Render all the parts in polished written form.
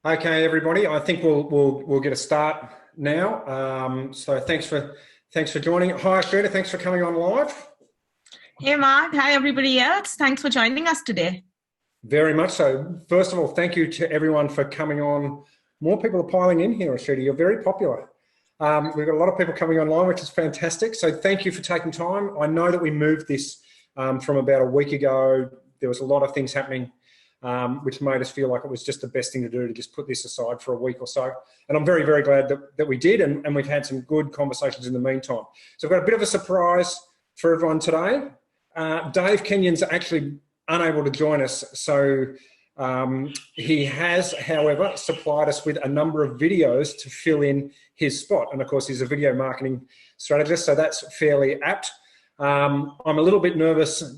Okay, everybody. I think we'll get a start now. So thanks for joining. Hi, Eshita. Thanks for coming on live. Hey, Mark. Hi, everybody else. Thanks for joining us today. Very much so. First of all, thank you to everyone for coming on. More people are piling in here, Eshita. You're very popular. We've got a lot of people coming online, which is fantastic. So thank you for taking time. I know that we moved this from about a week ago. There was a lot of things happening, which made us feel like it was just the best thing to do to just put this aside for a week or so. And I'm very, very glad that we did, and we've had some good conversations in the meantime. So I've got a bit of a surprise for everyone today. Dave Kenyon's actually unable to join us, so he has, however, supplied us with a number of videos to fill in his spot. And of course, he's a video marketing strategist, so that's fairly apt. I'm a little bit nervous,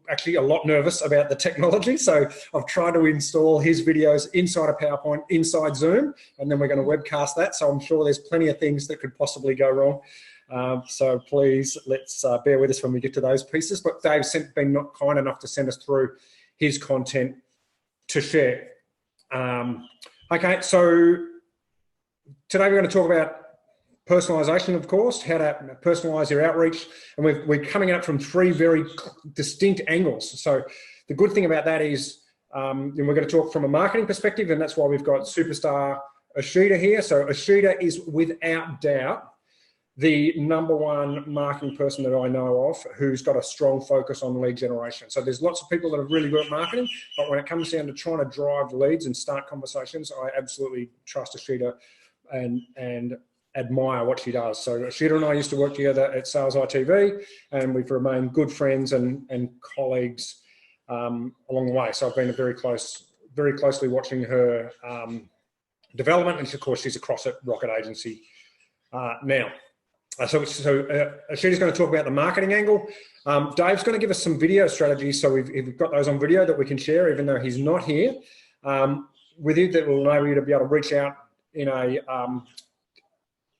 actually a lot nervous about the technology. So I've tried to install his videos inside a PowerPoint, inside Zoom, and then we're going to webcast that. So I'm sure there's plenty of things that could possibly go wrong. So please, let's bear with us when we get to those pieces. But Dave's been not kind enough to send us through his content to share. Okay, so today we're going to talk about personalisation, of course, how to personalise your outreach. And we're coming at it from three very distinct angles. So the good thing about that is and we're going to talk from a marketing perspective, and that's why we've got superstar Eshita here. So Eshita is without doubt the #1 marketing person that I know of who's got a strong focus on lead generation. So there's lots of people that are really good at marketing, but when it comes down to trying to drive leads and start conversations, I absolutely trust Eshita and admire what she does. So Eshita and I used to work together at Sales ITV, and we've remained good friends and colleagues along the way. So I've been very closely watching her development, and of course she's across at Rocket Agency now. So Eshita's going to talk about the marketing angle. Dave's going to give us some video strategies, so we've got those on video that we can share, even though he's not here, with you, that will enable you to be able to reach out in a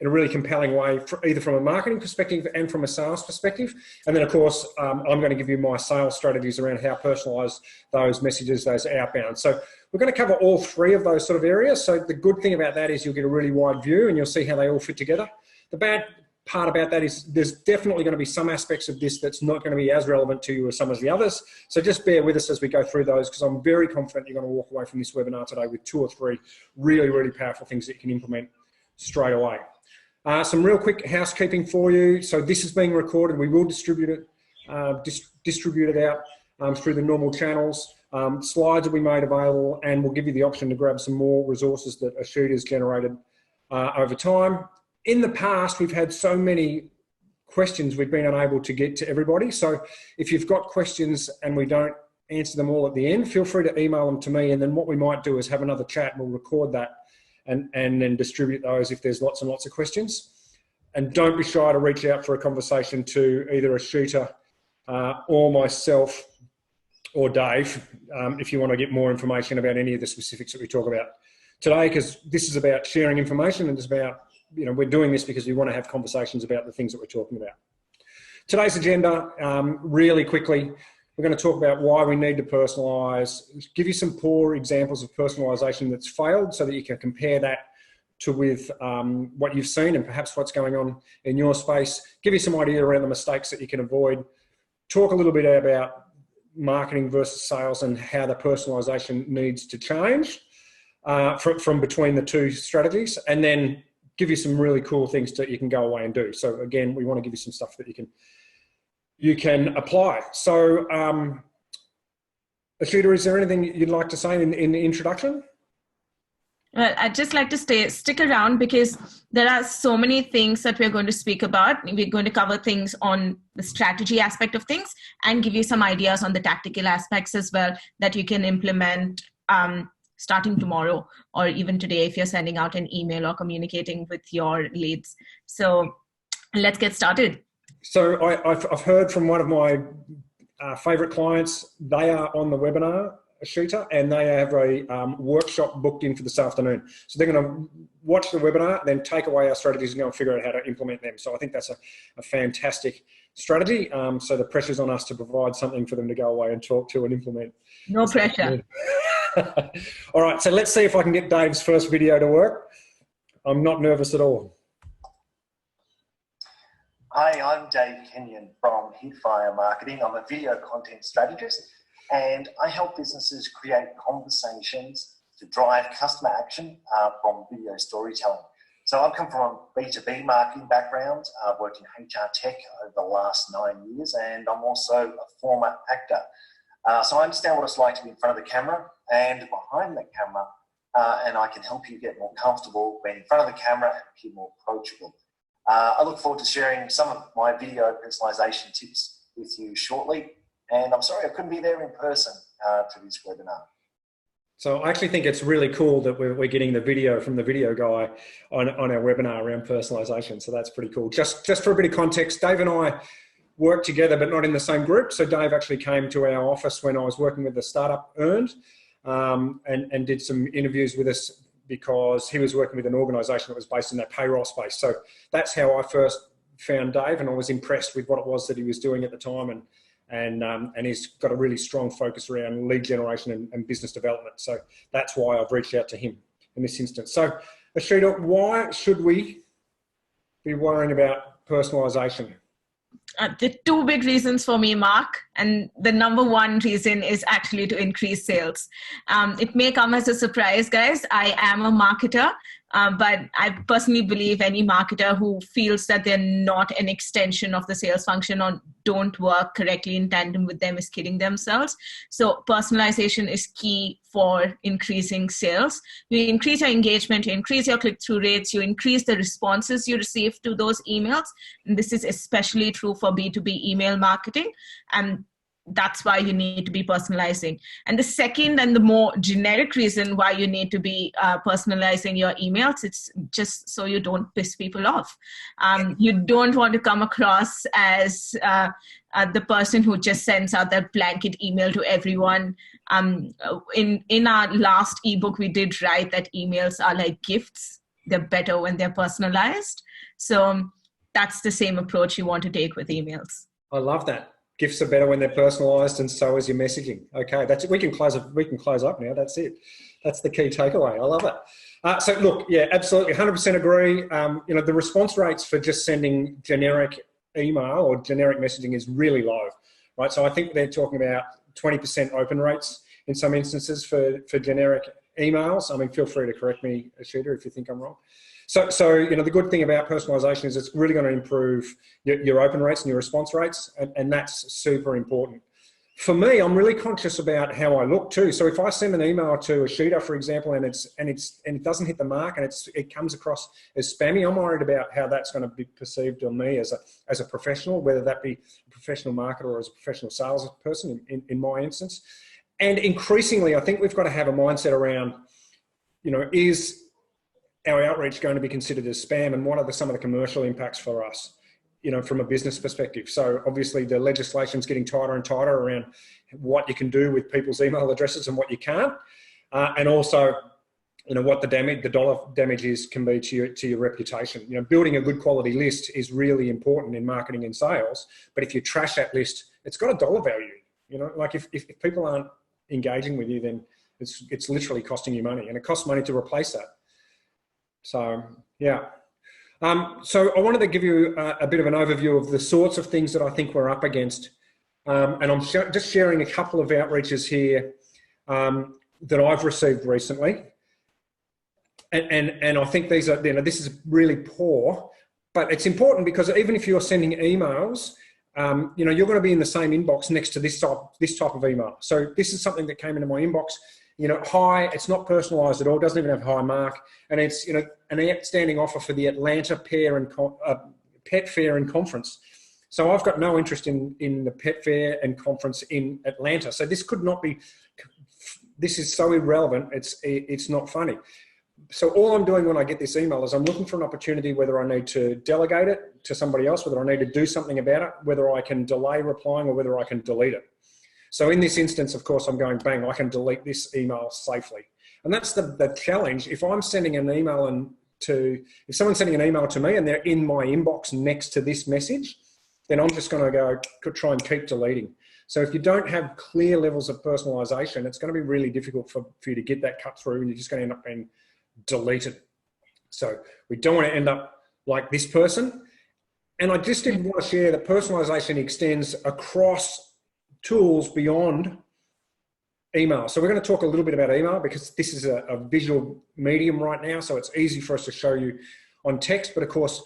really compelling way, either from a marketing perspective and from a sales perspective. And then, of course, I'm going to give you my sales strategies around how to personalise those messages, those outbound. So we're going to cover all three of those sort of areas. So the good thing about that is you'll get a really wide view and you'll see how they all fit together. The bad part about that is there's definitely going to be some aspects of this that's not going to be as relevant to you as some of the others. So just bear with us as we go through those, because I'm very confident you're going to walk away from this webinar today with 2 or 3 really, really powerful things that you can implement straight away. Some real quick housekeeping for you. So this is being recorded. We will distribute it, distribute it out through the normal channels. Slides will be made available, and we'll give you the option to grab some more resources that Eshita has generated over time. In the past, we've had so many questions we've been unable to get to everybody. So if you've got questions and we don't answer them all at the end, feel free to email them to me, and then what we might do is have another chat. We'll record that and then distribute those if there's lots and lots of questions. And don't be shy to reach out for a conversation to either Eshita or myself or Dave if you want to get more information about any of the specifics that we talk about today, because this is about sharing information, and it's about, you know, we're doing this because we want to have conversations about the things that we're talking about. Today's agenda, really quickly, we're going to talk about why we need to personalise, give you some poor examples of personalisation that's failed so that you can compare that with what you've seen and perhaps what's going on in your space, give you some idea around the mistakes that you can avoid, talk a little bit about marketing versus sales and how the personalisation needs to change from between the two strategies, and then give you some really cool things that you can go away and do. So again, we want to give you some stuff that you can apply. So Eshita, is there anything you'd like to say in the introduction? Well, I'd just like to stick around, because there are so many things that we're going to speak about. We're going to cover things on the strategy aspect of things and give you some ideas on the tactical aspects as well that you can implement starting tomorrow or even today if you're sending out an email or communicating with your leads. So let's get started. So I've heard from one of my favourite clients. They are on the webinar, Eshita, and they have a workshop booked in for this afternoon. So they're going to watch the webinar, then take away our strategies and go and figure out how to implement them. So I think that's a fantastic strategy. So the pressure's on us to provide something for them to go away and talk to and implement. No pressure. All right, so let's see if I can get Dave's first video to work. I'm not nervous at all. Hi, I'm Dave Kenyon from Hitfire Marketing. I'm a video content strategist, and I help businesses create conversations to drive customer action from video storytelling. So I've come from a B2B marketing background. I've worked in HR tech over the last 9 years, and I'm also a former actor. So I understand what it's like to be in front of the camera and behind the camera, and I can help you get more comfortable being in front of the camera and be more approachable. I look forward to sharing some of my video personalization tips with you shortly. And I'm sorry I couldn't be there in person to this webinar. So I actually think it's really cool that we're getting the video from the video guy on our webinar around personalization. So that's pretty cool. Just for a bit of context, Dave and I work together, but not in the same group. So Dave actually came to our office when I was working with the startup Earned and did some interviews with us because he was working with an organization that was based in that payroll space. So that's how I first found Dave, and I was impressed with what it was that he was doing at the time. And he's got a really strong focus around lead generation and business development. So that's why I've reached out to him in this instance. So Eshita, why should we be worrying about personalization? The two big reasons for me, Mark, and the number one reason is actually to increase sales. It may come as a surprise, guys. I am a marketer, but I personally believe any marketer who feels that they're not an extension of the sales function or don't work correctly in tandem with them is kidding themselves. So personalization is key for increasing sales. You increase your engagement, you increase your click-through rates, you increase the responses you receive to those emails. And this is especially true for B2B email marketing. And that's why you need to be personalizing. And the second and the more generic reason why you need to be personalizing your emails, it's just so you don't piss people off. You don't want to come across as the person who just sends out that blanket email to everyone. In our last ebook, we did write that emails are like gifts. They're better when they're personalized. So that's the same approach you want to take with emails. I love that. Gifts are better when they're personalised, and so is your messaging. Okay, that's it. We can close up now. That's it. That's the key takeaway. I love it. So look, yeah, absolutely, 100% agree. You know, the response rates for just sending generic email or generic messaging is really low, right? So I think they're talking about 20% open rates in some instances for generic emails. I mean, feel free to correct me, Eshita, if you think I'm wrong. So you know, the good thing about personalization is it's really going to improve your open rates and your response rates, and that's super important. For me, I'm really conscious about how I look too. So if I send an email to Eshita, for example, and it doesn't hit the mark and it comes across as spammy, I'm worried about how that's going to be perceived on me as a professional, whether that be a professional marketer or as a professional salesperson in my instance. And increasingly, I think we've got to have a mindset around, you know, is our outreach going to be considered as spam, and what are some of the commercial impacts for us, you know, from a business perspective? So obviously the legislation's getting tighter and tighter around what you can do with people's email addresses and what you can't. And also, you know, what the dollar damage can be to your reputation. You know, building a good quality list is really important in marketing and sales, but if you trash that list, it's got a dollar value. You know, like if people aren't engaging with you, then it's literally costing you money, and it costs money to replace that. So, yeah. So I wanted to give you a bit of an overview of the sorts of things that I think we're up against. And I'm just sharing a couple of outreaches here that I've received recently. And I think these are, you know, this is really poor, but it's important because even if you're sending emails, you know, you're going to be in the same inbox next to this type of email. So this is something that came into my inbox. You know, hi, it's not personalised at all, doesn't even have a high mark. And it's, you know, an outstanding offer for the Atlanta Pet Fair and Conference. So I've got no interest in the Pet Fair and Conference in Atlanta. So this could not be, this is so irrelevant, it's not funny. So all I'm doing when I get this email is I'm looking for an opportunity, whether I need to delegate it to somebody else, whether I need to do something about it, whether I can delay replying or whether I can delete it. So in this instance, of course, I'm going, bang, I can delete this email safely. And that's the challenge. If I'm sending an email if someone's sending an email to me and they're in my inbox next to this message, then I'm just going to go try and keep deleting. So if you don't have clear levels of personalisation, it's going to be really difficult for you to get that cut through, and you're just going to end up being deleted. So we don't want to end up like this person. And I just did want to share that personalisation extends across tools beyond email. So we're going to talk a little bit about email because this is a visual medium right now. So it's easy for us to show you on text, but of course,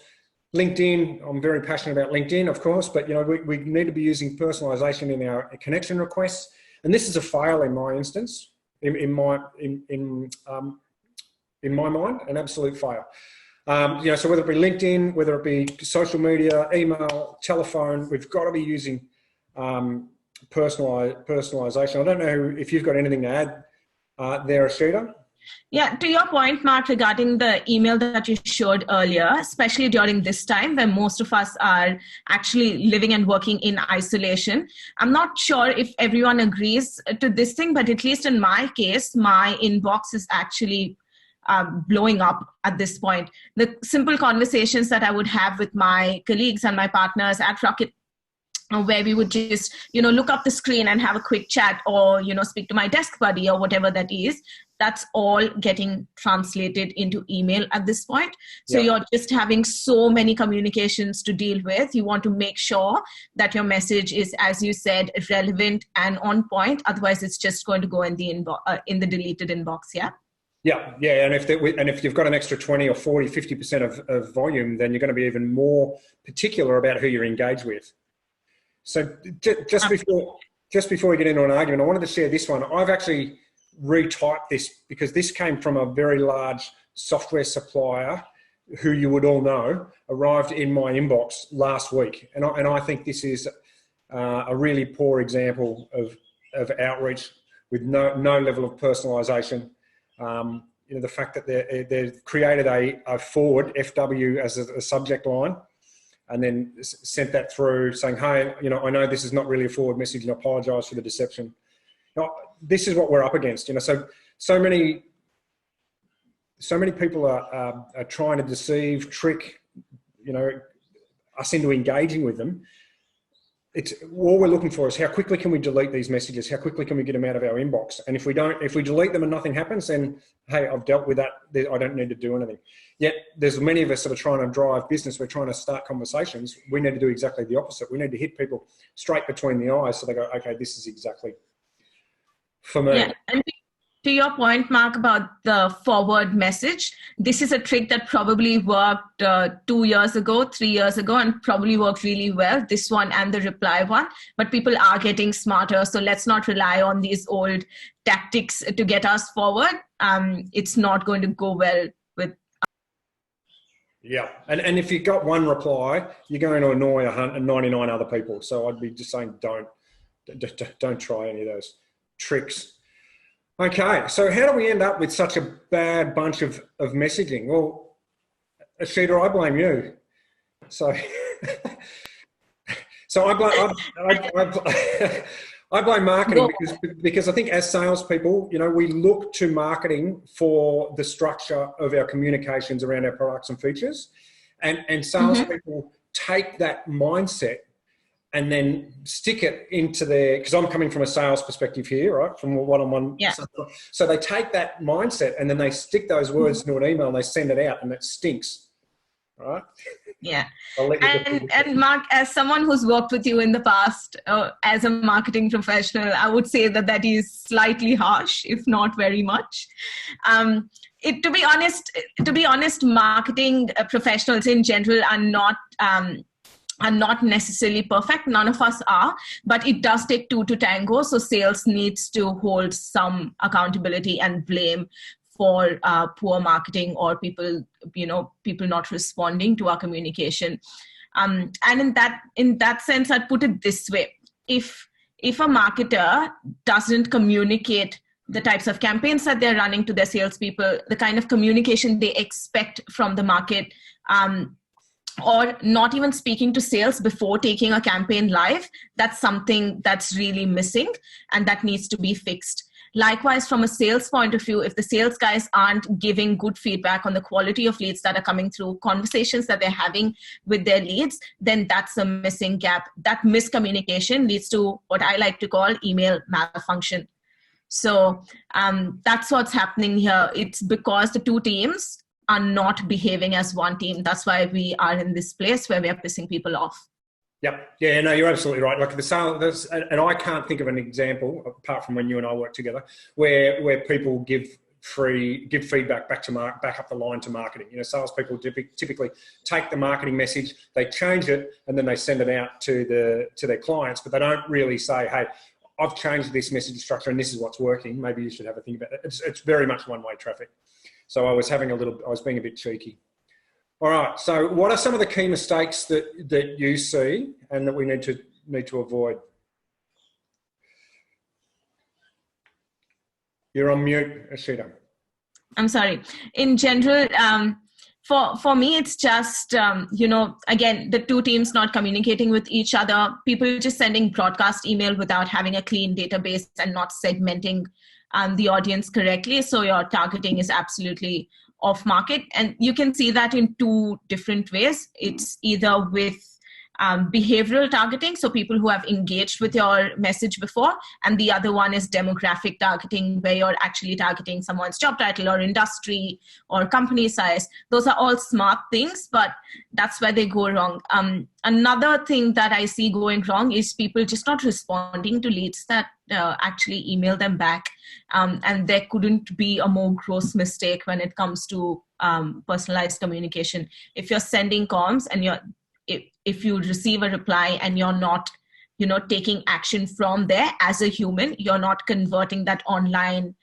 LinkedIn, I'm very passionate about LinkedIn, of course, but we need to be using personalization in our connection requests. And this is a fail in my instance, in my mind, an absolute fail. So whether it be LinkedIn, whether it be social media, email, telephone, we've got to be using personalization. I don't know if you've got anything to add there, Eshita. Yeah, to your point, Mark, regarding the email that you showed earlier, especially during this time where most of us are actually living and working in isolation. I'm not sure if everyone agrees to this thing, but at least in my case, my inbox is actually blowing up at this point. The simple conversations that I would have with my colleagues and my partners at Rocket, where we would just, look up the screen and have a quick chat or, speak to my desk buddy or whatever that is, that's all getting translated into email at this point. So You're just having so many communications to deal with. You want to make sure that your message is, as you said, relevant and on point. Otherwise, it's just going to go in the in the deleted inbox. Yeah. Yeah. And if you've got an extra 20 or 40, 50% of volume, then you're going to be even more particular about who you're engaged with. So just before we get into an argument, I wanted to share this one. I've actually retyped this because this came from a very large software supplier who you would all know arrived in my inbox last week. And I think this is a really poor example of outreach with no level of personalisation. The fact that they've created a forward, FW, as a subject line, and then sent that through saying, hey, I know this is not really a forward message and I apologise for the deception. This is what we're up against. So many people are trying to deceive, trick, us into engaging with them. It's all we're looking for is how quickly can we delete these messages? How quickly can we get them out of our inbox? And if we delete them and nothing happens, then hey, I've dealt with that. I don't need to do anything. Yet there's many of us that are trying to drive business. We're trying to start conversations. We need to do exactly the opposite. We need to hit people straight between the eyes so they go, okay, this is exactly for me. Yeah. And to your point, Mark, about the forward message, this is a trick that probably worked 2 years ago, 3 years ago, and probably worked really well, this one and the reply one. But people are getting smarter, so let's not rely on these old tactics to get us forward. It's not going to go well with. Yeah, and if you got one reply, you're going to annoy 99 other people. So I'd be just saying don't try any of those tricks. Okay, so how do we end up with such a bad bunch of messaging? Well, Eshita, I blame you. So, I blame marketing because I think as salespeople, we look to marketing for the structure of our communications around our products and features, and salespeople take that mindset and then stick it into because I'm coming from a sales perspective here, right? From one-on-one. Yeah. So they take that mindset and then they stick those words into an email and they send it out and it stinks, right? Yeah. And Mark, as someone who's worked with you in the past as a marketing professional, I would say that is slightly harsh, if not very much. To be honest, marketing professionals in general are not necessarily perfect. None of us are, but it does take two to tango. So sales needs to hold some accountability and blame for poor marketing or people not responding to our communication. And in that sense, I'd put it this way: if a marketer doesn't communicate the types of campaigns that they're running to their salespeople, the kind of communication they expect from the market, or not even speaking to sales before taking a campaign live, that's something that's really missing and that needs to be fixed. Likewise, from a sales point of view, if the sales guys aren't giving good feedback on the quality of leads that are coming through, conversations that they're having with their leads, then that's a missing gap. That miscommunication leads to what I like to call email malfunction. So that's what's happening here. It's because the two teams are not behaving as one team. That's why we are in this place where we are pissing people off. Yep. Yeah, no, you're absolutely right. Like the sale, and I can't think of an example apart from when you and I work together where people give feedback back up the line to marketing. You know, salespeople typically take the marketing message, they change it, and then they send it out to their clients, but they don't really say, hey, I've changed this message structure and this is what's working. Maybe you should have a think about it. It's very much one-way traffic. So I was being a bit cheeky. All right. So what are some of the key mistakes that you see and that we need to avoid? You're on mute, Eshita. I'm sorry. In general, for me, it's just, again, the two teams not communicating with each other, people just sending broadcast email without having a clean database and not segmenting the audience correctly. So your targeting is absolutely off market. And you can see that in two different ways. It's either with behavioral targeting, so people who have engaged with your message before, and the other one is demographic targeting, where you're actually targeting someone's job title or industry or company size. Those are all smart things, but that's where they go wrong. Another thing that I see going wrong is people just not responding to leads that actually email them back. And there couldn't be a more gross mistake when it comes to personalized communication. If you're sending comms and if you receive a reply and you're not, taking action from there as a human, you're not converting that online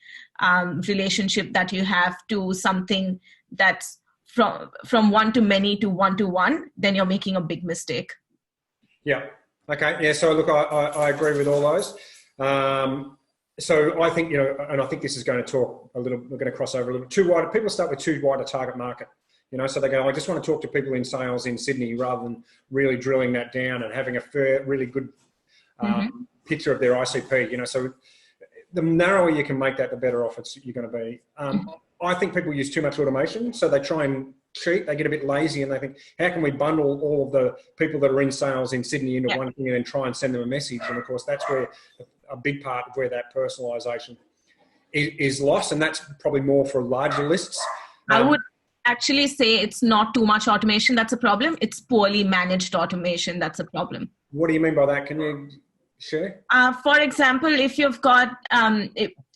relationship that you have to something that's from one to many to one, then you're making a big mistake. Yeah. Okay. Yeah. So look, I agree with all those. So I think, and I think this is going to we're going to cross over a little bit too wide. People start with too wide a target market. So they go, I just want to talk to people in sales in Sydney, rather than really drilling that down and having a really good picture of their ICP. So the narrower you can make that, the better off you're going to be. I think people use too much automation, so they try and cheat. They get a bit lazy and they think, how can we bundle all of the people that are in sales in Sydney into one thing and then try and send them a message? And of course, that's where a big part of where that personalisation is lost, and that's probably more for larger lists. I would actually say it's not too much automation that's a problem. It's poorly managed automation that's a problem. What do you mean by that? Can you share? For example, if you've got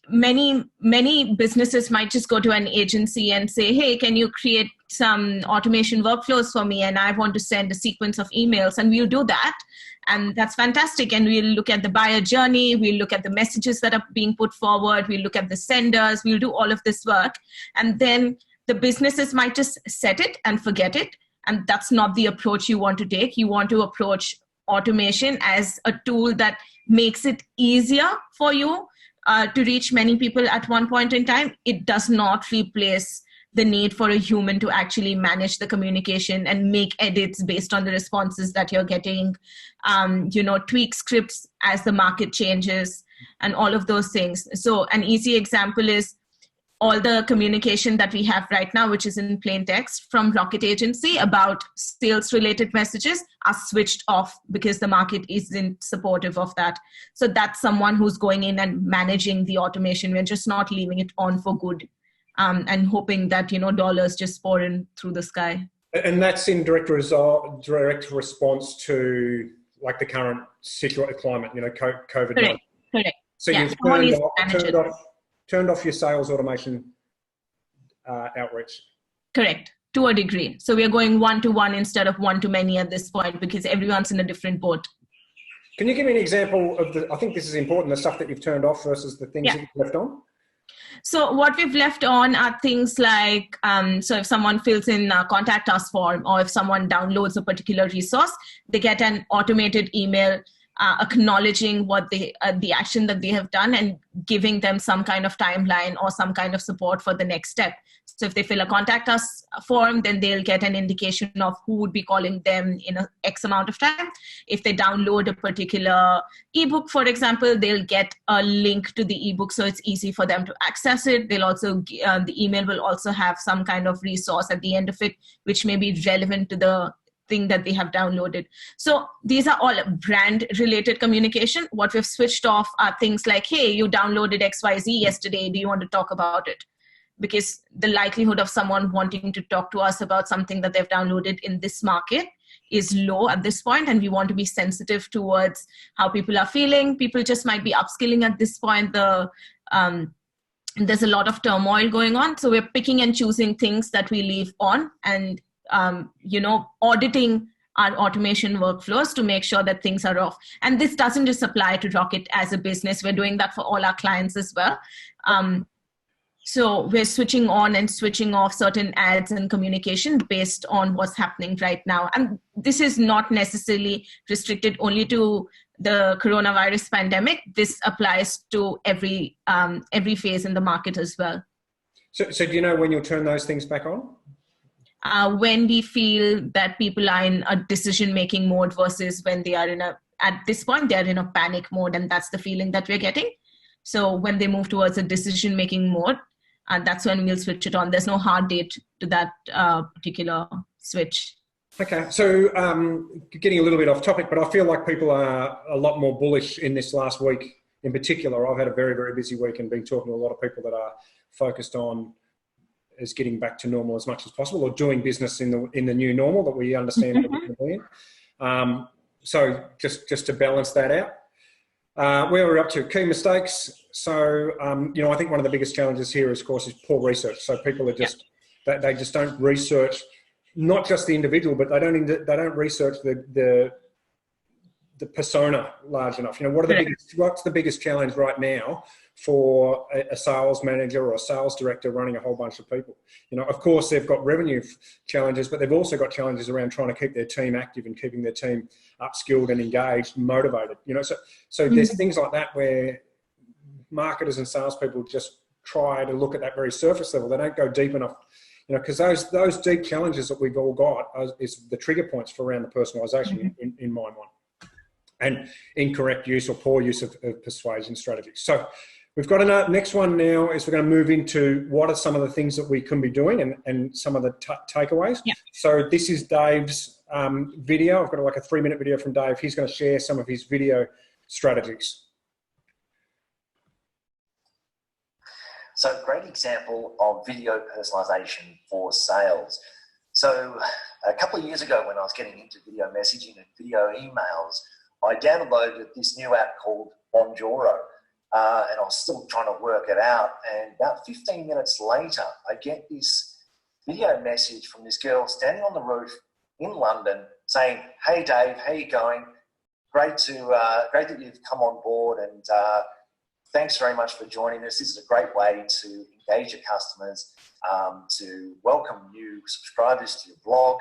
many businesses might just go to an agency and say, hey, can you create some automation workflows for me? And I want to send a sequence of emails, and we'll do that. And that's fantastic. And we'll look at the buyer journey. We'll look at the messages that are being put forward. We'll look at the senders. We'll do all of this work. And then the businesses might just set it and forget it. And that's not the approach you want to take. You want to approach automation as a tool that makes it easier for you to reach many people at one point in time. It does not replace the need for a human to actually manage the communication and make edits based on the responses that you're getting, tweak scripts as the market changes and all of those things. So an easy example is all the communication that we have right now, which is in plain text from Rocket Agency about sales related messages, are switched off because the market isn't supportive of that. So that's someone who's going in and managing the automation. We're just not leaving it on for good and hoping that, dollars just pour in through the sky. And that's in direct response to like the current climate, COVID-19. Correct. So you've turned off your sales automation outreach. Correct, to a degree. So we are going one-to-one instead of one-to-many at this point because everyone's in a different boat. Can you give me an example of I think this is important, the stuff that you've turned off versus the things that you've left on? So what we've left on are things like, so if someone fills in a contact us form, or if someone downloads a particular resource, they get an automated email acknowledging what the action that they have done and giving them some kind of timeline or some kind of support for the next step. So if they fill a contact us form, then they'll get an indication of who would be calling them in a X amount of time. If they download a particular ebook, for example, they'll get a link to the ebook so it's easy for them to access it. They'll also, the email will also have some kind of resource at the end of it, which may be relevant to the thing that they have downloaded. So these are all brand related communication. What we've switched off are things like, hey, you downloaded XYZ yesterday. Do you want to talk about it? Because the likelihood of someone wanting to talk to us about something that they've downloaded in this market is low at this point, and we want to be sensitive towards how people are feeling. People just might be upskilling at this point. There's a lot of turmoil going on, so we're picking and choosing things that we leave on, and auditing our automation workflows to make sure that things are off. And this doesn't just apply to Rocket as a business. We're doing that for all our clients as well. So we're switching on and switching off certain ads and communication based on what's happening right now. And this is not necessarily restricted only to the coronavirus pandemic. This applies to every phase in the market as well. So do you know when you'll turn those things back on? When we feel that people are in a decision-making mode versus when they are at this point, they're in a panic mode, and that's the feeling that we're getting. So when they move towards a decision-making mode, that's when we'll switch it on. There's no hard date to that particular switch. Okay, so getting a little bit off topic, but I feel like people are a lot more bullish in this last week in particular. I've had a very, very busy week and been talking to a lot of people that are focused on is getting back to normal as much as possible, or doing business in the new normal that we understand that we're going to be in. So just to balance that out. Where we're up to, key mistakes. So, I think one of the biggest challenges here, of course, is poor research. So people are just, they just don't research, not just the individual, but they don't research the persona large enough. What's the biggest challenge right now for a sales manager or a sales director running a whole bunch of people? Of course, they've got revenue challenges, but they've also got challenges around trying to keep their team active and keeping their team upskilled and engaged, and motivated. So there's things like that where marketers and salespeople just try to look at that very surface level. They don't go deep enough, because those deep challenges that we've all got is the trigger points for around the personalisation in my mind, and incorrect use or poor use of persuasion strategies. So we've got another next one now is we're going to move into what are some of the things that we can be doing and some of the takeaways. Yeah. So this is Dave's video. I've got like a 3-minute video from Dave. He's going to share some of his video strategies. So great example of video personalization for sales. So a couple of years ago when I was getting into video messaging and video emails, I downloaded this new app called Bonjoro. And I was still trying to work it out. And about 15 minutes later, I get this video message from this girl standing on the roof in London saying, "Hey Dave, how you going? Great that you've come on board, and thanks very much for joining us. This is a great way to engage your customers, to welcome new subscribers to your blog,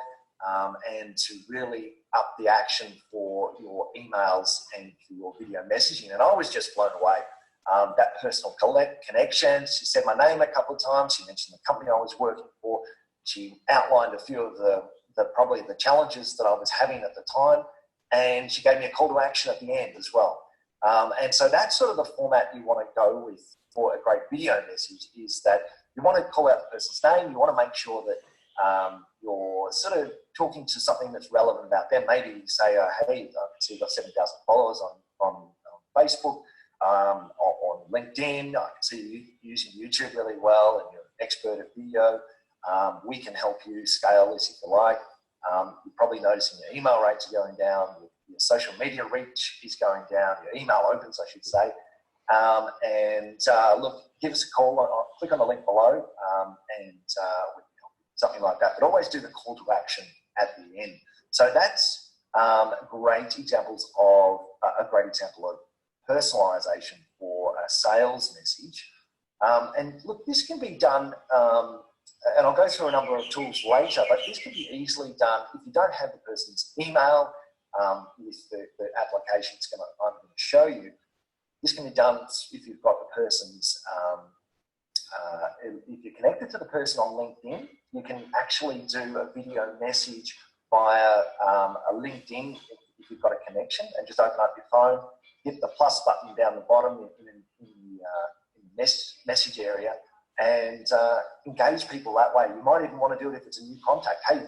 and to really up the action for your emails and for your video messaging." And I was just blown away. That personal connection. She said my name a couple of times. She mentioned the company I was working for. She outlined a few of probably the challenges that I was having at the time. And she gave me a call to action at the end as well. And so that's sort of the format you want to go with for a great video message, is that you want to call out the person's name. You want to make sure that you're sort of talking to something that's relevant about them. Maybe you say, hey, I can see you've got 7,000 followers on Facebook, on LinkedIn. I can see you using YouTube really well, and you're an expert at video. We can help you scale this if you like. You're probably noticing your email rates are going down, your social media reach is going down, your email opens, I should say. Look, give us a call, click on the link below, and we can help you, something like that. But always do the call to action at the end. So that's great examples of a great example of personalisation for a sales message. And look, this can be done, and I'll go through a number of tools later, but this can be easily done if you don't have the person's email, with the application I'm going to show you. This can be done if you've got the person's, if you're connected to the person on LinkedIn, you can actually do a video message via a LinkedIn if you've got a connection, and just open up your phone, hit the plus button down the bottom in the message area, and engage people that way. You might even want to do it if it's a new contact. Hey,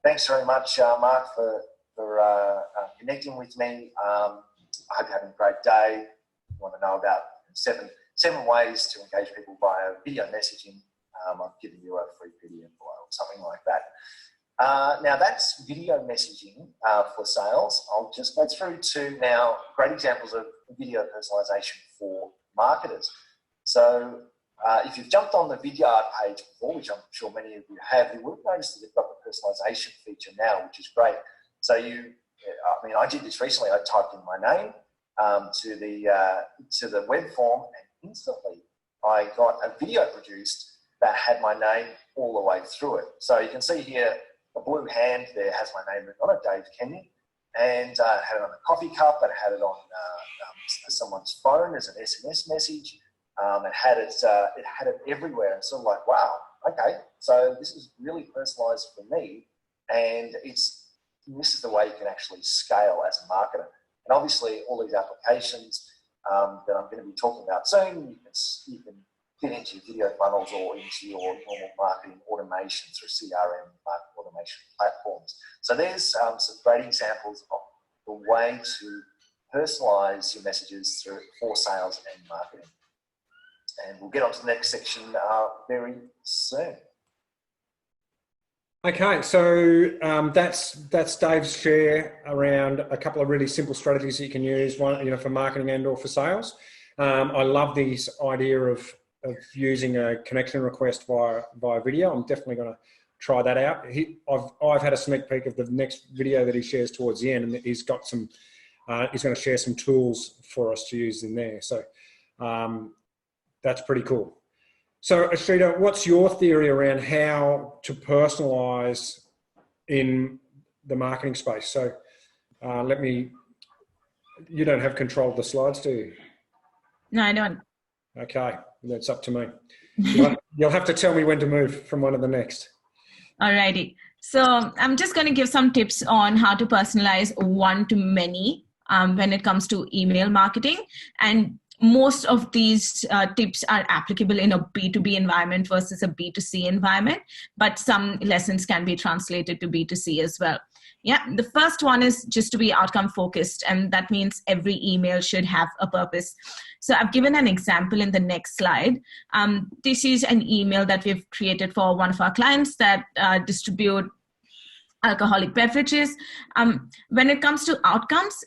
thanks very much, Mark, for connecting with me. I hope you're having a great day. You want to know about seven ways to engage people via video messaging. I've given you a free video below, or something like that. Now that's video messaging for sales. I'll just go through to now great examples of video personalization for marketers. So if you've jumped on the Vidyard page before, which I'm sure many of you have, you would have noticed that they've got the personalization feature now, which is great. So I did this recently. I typed in my name to the web form, and instantly I got a video produced that had my name all the way through it. So you can see here, the blue hand there has my name written on it, Dave Kenyon, and it had it on a coffee cup, it had it on someone's phone as an SMS message. It had it everywhere. And sort of like, wow, okay, so this is really personalized for me, and this is the way you can actually scale as a marketer. And obviously, all these applications that I'm going to be talking about soon, you can fit into your video funnels or into your normal marketing automation through CRM marketing automation platforms. So there's some great examples of the way to personalize your messages for sales and marketing. And we'll get on to the next section very soon. Okay, so that's Dave's share around a couple of really simple strategies that you can use, one for marketing and/or for sales. I love this idea of using a connection request via video. I'm definitely going to try that out. I've had a sneak peek of the next video that he shares towards the end, and he's got some. He's going to share some tools for us to use in there. So that's pretty cool. So Eshita, what's your theory around how to personalize in the marketing space? So you don't have control of the slides, do you? No, I don't. Okay, that's up to me. You'll have to tell me when to move from one to the next. Alrighty. So I'm just going to give some tips on how to personalize one-to-many when it comes to email marketing. And most of these tips are applicable in a B2B environment versus a B2C environment, but some lessons can be translated to B2C as well. Yeah, the first one is just to be outcome focused, and that means every email should have a purpose. So I've given an example in the next slide. This is an email that we've created for one of our clients that distribute alcoholic beverages. When it comes to outcomes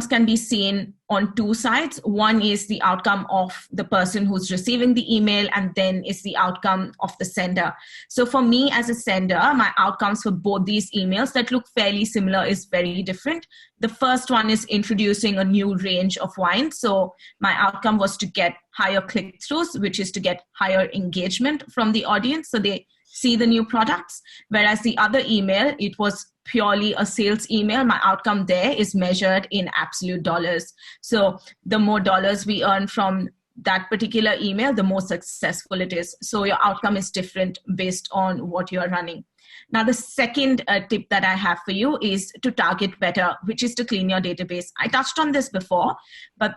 can be seen on two sides. One is the outcome of the person who's receiving the email, and then is the outcome of the sender. So for me as a sender, my outcomes for both these emails that look fairly similar is very different. The first one is introducing a new range of wines. So my outcome was to get higher click-throughs, which is to get higher engagement from the audience, so they see the new products. Whereas the other email, it was purely a sales email. My outcome there is measured in absolute dollars. So the more dollars we earn from that particular email, the more successful it is. So your outcome is different based on what you're running. Now, the second tip that I have for you is to target better, which is to clean your database. I touched on this before, but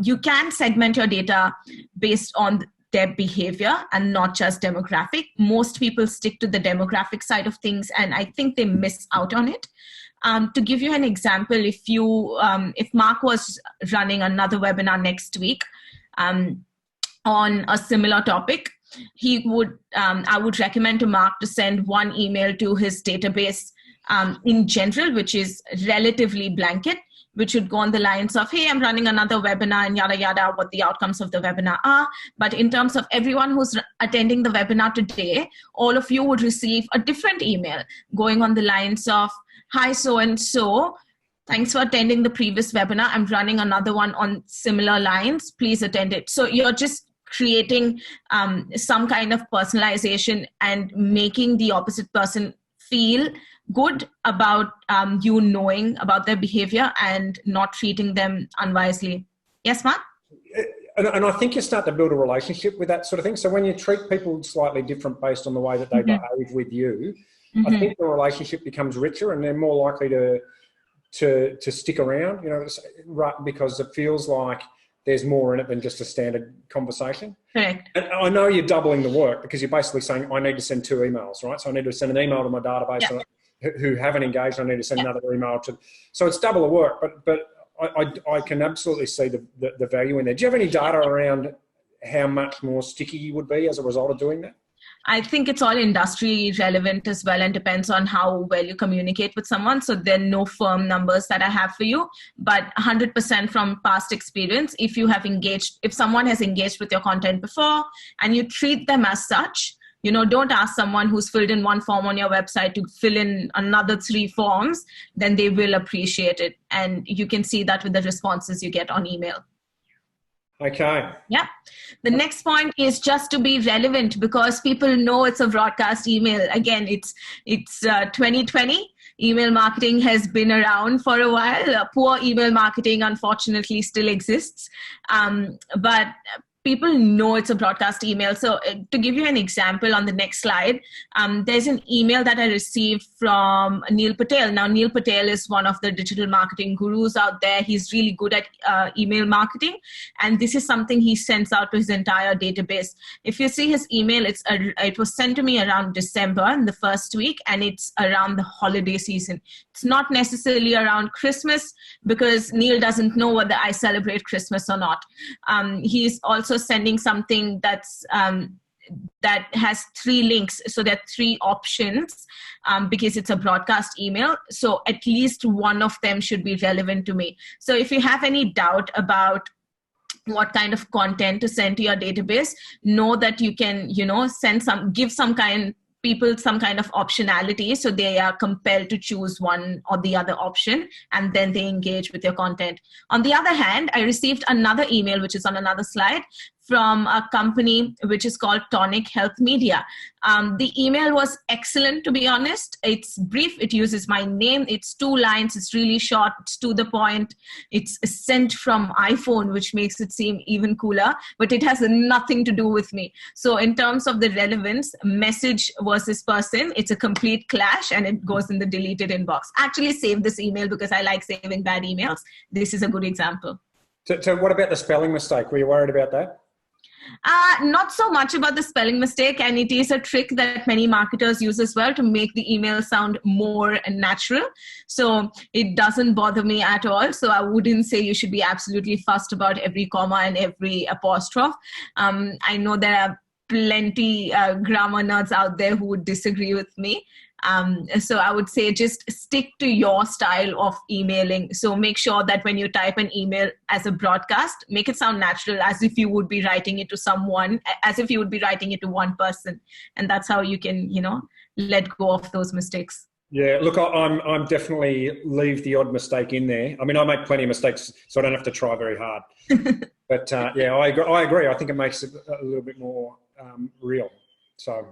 you can segment your data based on their behavior and not just demographic. Most people stick to the demographic side of things, and I think they miss out on it. To give you an example, if Mark was running another webinar next week on a similar topic, I would recommend to Mark to send one email to his database in general, which is relatively blanket, which would go on the lines of, hey, I'm running another webinar and yada, yada, what the outcomes of the webinar are. But in terms of everyone who's attending the webinar today, all of you would receive a different email going on the lines of, hi, so-and-so, thanks for attending the previous webinar. I'm running another one on similar lines. Please attend it. So you're just creating some kind of personalization and making the opposite person feel good about you knowing about their behavior and not treating them unwisely. Yes, Mark? And I think you start to build a relationship with that sort of thing. So when you treat people slightly different based on the way that they behave with you, I think the relationship becomes richer and they're more likely to stick around, because it feels like there's more in it than just a standard conversation. Correct. And I know you're doubling the work because you're basically saying, I need to send 2 emails, right? So I need to send an email to my database who haven't engaged. I need to send another email to, so it's double the work, but I can absolutely see the value in there. Do you have any data around how much more sticky you would be as a result of doing that? I think it's all industry relevant as well and depends on how well you communicate with someone. So there are no firm numbers that I have for you, but 100% from past experience, if someone has engaged with your content before and you treat them as such, don't ask someone who's filled in 1 form on your website to fill in another 3 forms, then they will appreciate it. And you can see that with the responses you get on email. Okay. Yeah. The next point is just to be relevant because people know it's a broadcast email. Again, it's 2020. Email marketing has been around for a while. Poor email marketing, unfortunately, still exists. But people know it's a broadcast email. So to give you an example on the next slide, there's an email that I received from Neil Patel. Now, Neil Patel is one of the digital marketing gurus out there. He's really good at email marketing. And this is something he sends out to his entire database. If you see his email, it was sent to me around December in the first week, and it's around the holiday season. It's not necessarily around Christmas because Neil doesn't know whether I celebrate Christmas or not. He's also sending something that has 3 links. So there are 3 options because it's a broadcast email. So at least one of them should be relevant to me. So if you have any doubt about what kind of content to send to your database, know that you can, give people some kind of optionality so they are compelled to choose one or the other option and then they engage with your content. On the other hand, I received another email, which is on another slide, from a company which is called Tonic Health Media. The email was excellent, to be honest. It's brief. It uses my name. It's 2 lines. It's really short. It's to the point. It's sent from iPhone, which makes it seem even cooler, but it has nothing to do with me. So in terms of the relevance, message versus person, it's a complete clash and it goes in the deleted inbox. Actually save this email because I like saving bad emails. This is a good example. So what about the spelling mistake? Were you worried about that? Not so much about the spelling mistake, and it is a trick that many marketers use as well to make the email sound more natural. So it doesn't bother me at all. So I wouldn't say you should be absolutely fussed about every comma and every apostrophe. I know there are plenty grammar nerds out there who would disagree with me. So I would say just stick to your style of emailing. So make sure that when you type an email as a broadcast, make it sound natural, as if you would be writing it to someone, as if you would be writing it to one person. And that's how you can, let go of those mistakes. Yeah, look, I'm definitely leave the odd mistake in there. I mean, I make plenty of mistakes, so I don't have to try very hard. But yeah, I agree. I think it makes it a little bit more real. So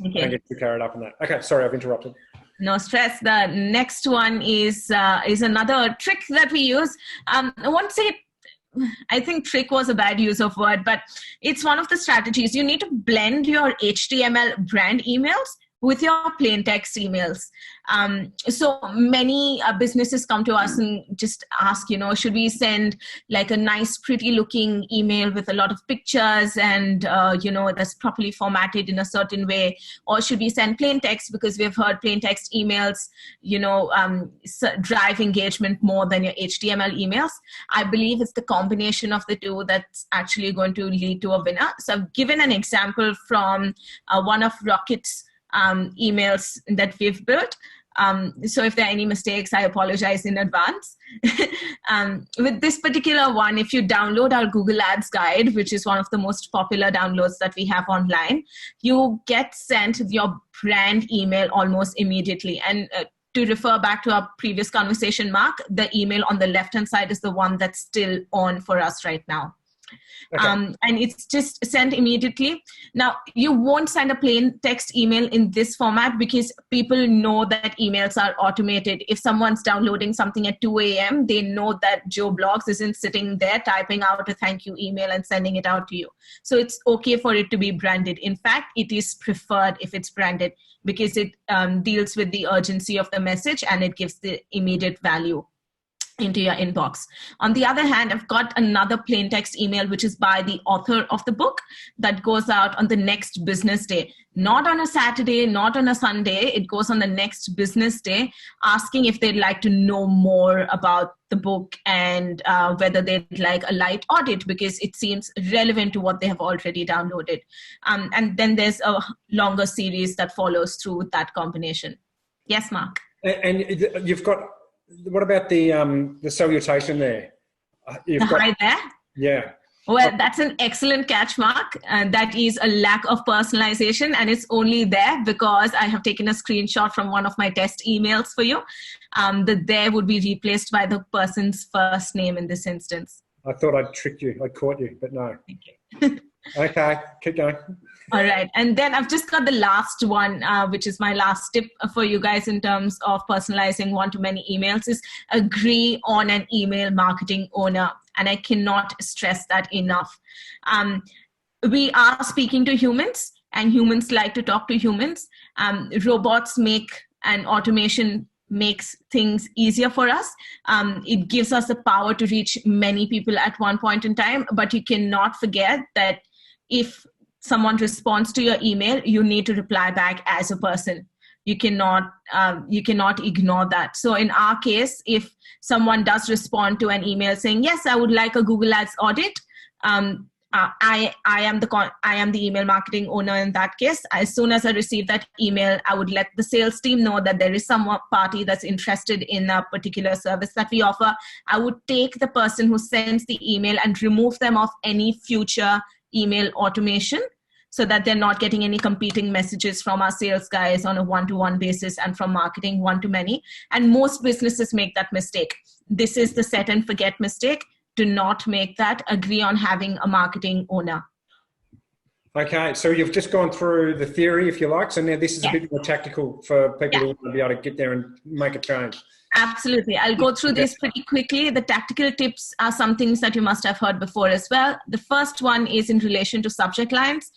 okay. Don't get too carried up on that. Okay, sorry, I've interrupted. No stress. The next one is another trick that we use. I won't say, I think trick was a bad use of word, but it's one of the strategies. You need to blend your HTML brand emails with your plain text emails. So many businesses come to us and just ask, should we send like a nice, pretty looking email with a lot of pictures and, that's properly formatted in a certain way? Or should we send plain text because we've heard plain text emails, drive engagement more than your HTML emails? I believe it's the combination of the two that's actually going to lead to a winner. So I've given an example from one of Rocket's emails that we've built. So if there are any mistakes, I apologize in advance. With this particular one, if you download our Google Ads guide, which is one of the most popular downloads that we have online, you get sent your brand email almost immediately. And to refer back to our previous conversation, Mark, the email on the left-hand side is the one that's still on for us right now. Okay. And it's just sent immediately. Now, you won't send a plain text email in this format because people know that emails are automated. If someone's downloading something at 2 a.m., they know that Joe Blogs isn't sitting there typing out a thank you email and sending it out to you. So it's okay for it to be branded. In fact, it is preferred if it's branded because it deals with the urgency of the message and it gives the immediate value into your inbox. On the other hand, I've got another plain text email, which is by the author of the book that goes out on the next business day, not on a Saturday, not on a Sunday. It goes on the next business day, asking if they'd like to know more about the book and whether they'd like a light audit because it seems relevant to what they have already downloaded. And then there's a longer series that follows through with that combination. Yes, Mark. And you've got, what about the salutation there? Hi there? Yeah. Well, that's an excellent catch, Mark. That is a lack of personalization, and it's only there because I have taken a screenshot from one of my test emails for you. The there would be replaced by the person's first name in this instance. I thought I'd tricked you. I caught you, but no. Okay, keep going. All right. And then I've just got the last one, which is my last tip for you guys in terms of personalizing one-to-many emails is agree on an email marketing owner. And I cannot stress that enough. We are speaking to humans and humans like to talk to humans. Robots make and automation makes things easier for us. It gives us the power to reach many people at one point in time, but you cannot forget that if someone responds to your email, you need to reply back as a person. You cannot ignore that. So in our case, if someone does respond to an email saying, yes, I would like a Google Ads audit, I am the email marketing owner in that case. As soon as I receive that email, I would let the sales team know that there is some party that's interested in a particular service that we offer. I would take the person who sends the email and remove them off any future email automation so that they're not getting any competing messages from our sales guys on a one-to-one basis and from marketing one-to-many. And most businesses make that mistake. This is the set and forget mistake. Do not make that. Agree on having a marketing owner. Okay, so you've just gone through the theory, if you like. So now this is a bit more tactical for people who want to be able to get there and make a change. Absolutely. I'll go through this pretty quickly. The tactical tips are some things that you must have heard before as well. The first one is in relation to subject lines.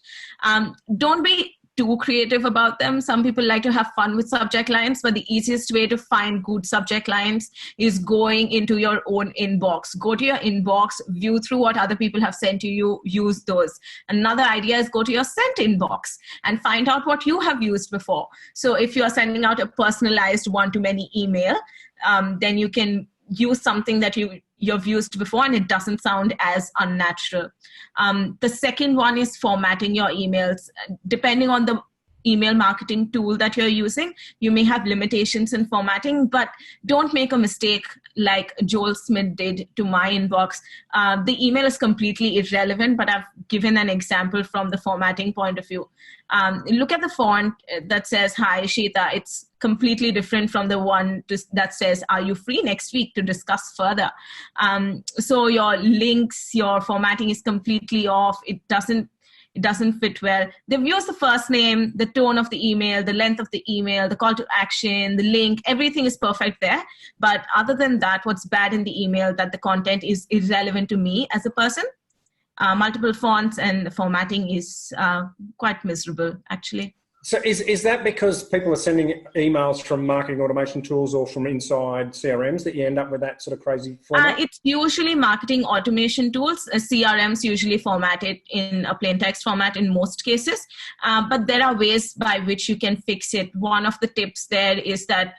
Don't be too creative about them. Some people like to have fun with subject lines, but the easiest way to find good subject lines is going into your own inbox. Go to your inbox, view through what other people have sent to you, use those. Another idea is go to your sent inbox and find out what you have used before. So if you're sending out a personalized one-to-many email, then you can use something that you've used before and it doesn't sound as unnatural. The second one is formatting your emails. Depending on the email marketing tool that you're using, you may have limitations in formatting, but don't make a mistake like Joel Smith did to my inbox. The email is completely irrelevant, but I've given an example from the formatting point of view. Look at the font that says, hi, Eshita. It's completely different from the one that says, are you free next week to discuss further? So your links, your formatting is completely off. It doesn't fit well. They've used the first name, the tone of the email, the length of the email, the call to action, the link, everything is perfect there. But other than that, what's bad in the email, that the content is irrelevant to me as a person. Multiple fonts and the formatting is quite miserable, actually. So is that because people are sending emails from marketing automation tools or from inside CRMs that you end up with that sort of crazy format? It's usually marketing automation tools. CRMs usually format it in a plain text format in most cases, but there are ways by which you can fix it. One of the tips there is that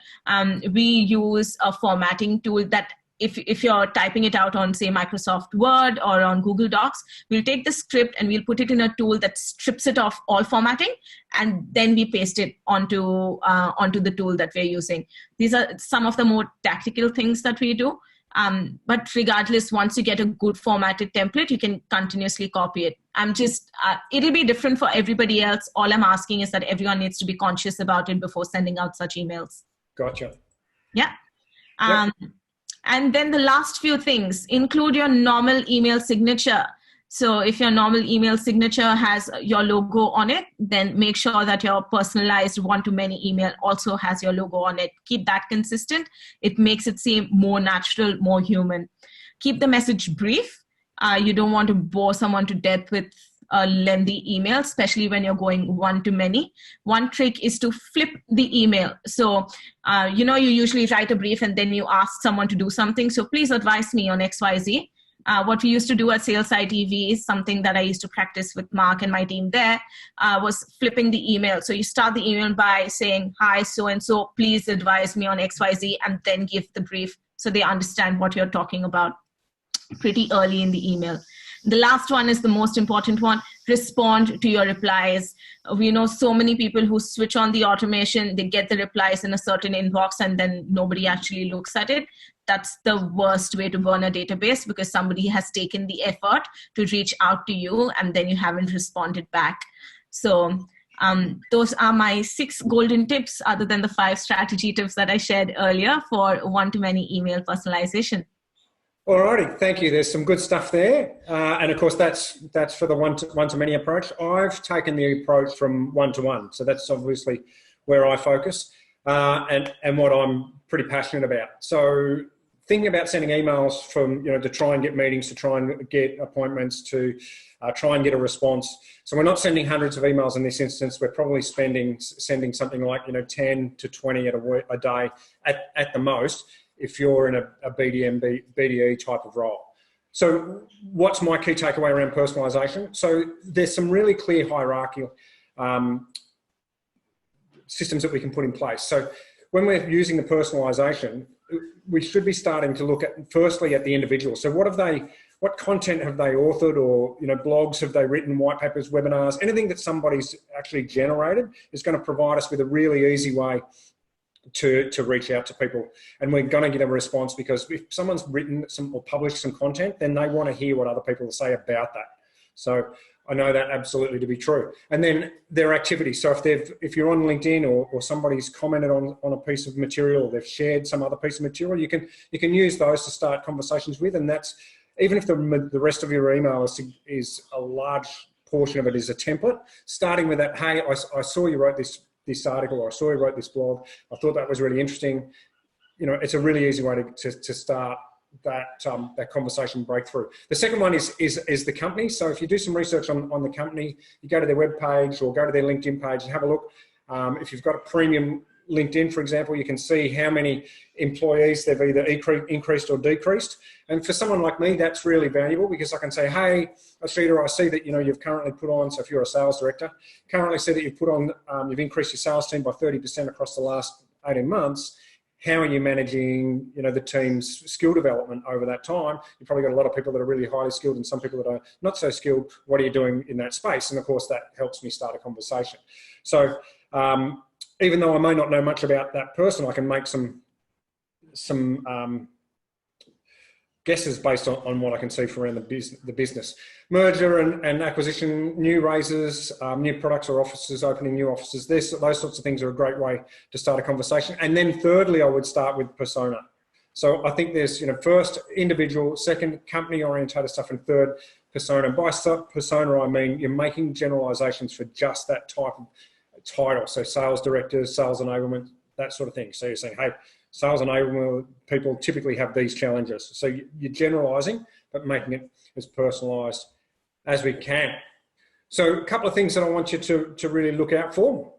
we use a formatting tool that if you're typing it out on, say, Microsoft Word or on Google Docs, we'll take the script and we'll put it in a tool that strips it off all formatting, and then we paste it onto the tool that we're using. These are some of the more tactical things that we do. But regardless, once you get a good formatted template, you can continuously copy it. It'll be different for everybody else. All I'm asking is that everyone needs to be conscious about it before sending out such emails. Gotcha. Yeah. And then the last few things, include your normal email signature. So if your normal email signature has your logo on it, then make sure that your personalized one-to-many email also has your logo on it. Keep that consistent. It makes it seem more natural, more human. Keep the message brief. You don't want to bore someone to death with a lengthy email, especially when you're going one-to-many. One trick is to flip the email. So, you usually write a brief and then you ask someone to do something. So please advise me on XYZ. What we used to do at Sales ITV is something that I used to practice with Mark and my team there, was flipping the email. So you start the email by saying, hi, so-and-so, please advise me on XYZ, and then give the brief so they understand what you're talking about pretty early in the email. The last one is the most important one. Respond to your replies. We know so many people who switch on the automation, they get the replies in a certain inbox and then nobody actually looks at it. That's the worst way to burn a database, because somebody has taken the effort to reach out to you and then you haven't responded back. So those are my 6 golden tips, other than the 5 strategy tips that I shared earlier for one-to-many email personalization. Alrighty, thank you. There's some good stuff there. And of course, that's for the one-to-many approach. I've taken the approach from one-to-one. So that's obviously where I focus and what I'm pretty passionate about. So thinking about sending emails from, to try and get meetings, to try and get appointments, to try and get a response. So we're not sending hundreds of emails in this instance. We're probably sending something like, 10 to 20 a day at the most, if you're in a BDE type of role. So what's my key takeaway around personalisation? So there's some really clear hierarchical systems that we can put in place. So when we're using the personalisation, we should be starting to look at, firstly, at the individual. So what content have they authored, or blogs have they written, white papers, webinars, anything that somebody's actually generated is going to provide us with a really easy way to reach out to people. And we're going to get a response, because if someone's written some or published some content, then they want to hear what other people say about that. So I know that absolutely to be true. And then their activity. So if you're on LinkedIn or somebody's commented on a piece of material, they've shared some other piece of material, you can use those to start conversations with. And that's, even if the rest of your email is a large portion of it is a template, starting with that, hey, I saw you wrote this article, or I saw you wrote this blog, I thought that was really interesting. It's a really easy way to start that conversation breakthrough. The second one is the company. So if you do some research on the company, you go to their web page or go to their LinkedIn page and have a look. If you've got a premium LinkedIn, for example, you can see how many employees they've either increased or decreased. And for someone like me, that's really valuable, because I can say, hey, Eshita, I see that you've currently put on, so if you're a sales director, currently see that you've put on, you've increased your sales team by 30% across the last 18 months. How are you managing, the team's skill development over that time? You've probably got a lot of people that are really highly skilled and some people that are not so skilled. What are you doing in that space? And of course, that helps me start a conversation. So even though I may not know much about that person, I can make some guesses based on what I can see from around the business. Merger and acquisition, new raises, new products or offices, opening new offices, those sorts of things are a great way to start a conversation. And then thirdly, I would start with persona. So I think there's, first individual, second company orientated stuff, and third persona. And by persona, I mean you're making generalizations for just that type of title. So sales directors, sales enablement, that sort of thing. So you're saying, hey, sales enablement people typically have these challenges. So you're generalizing, but making it as personalized as we can. So a couple of things that I want you to really look out for.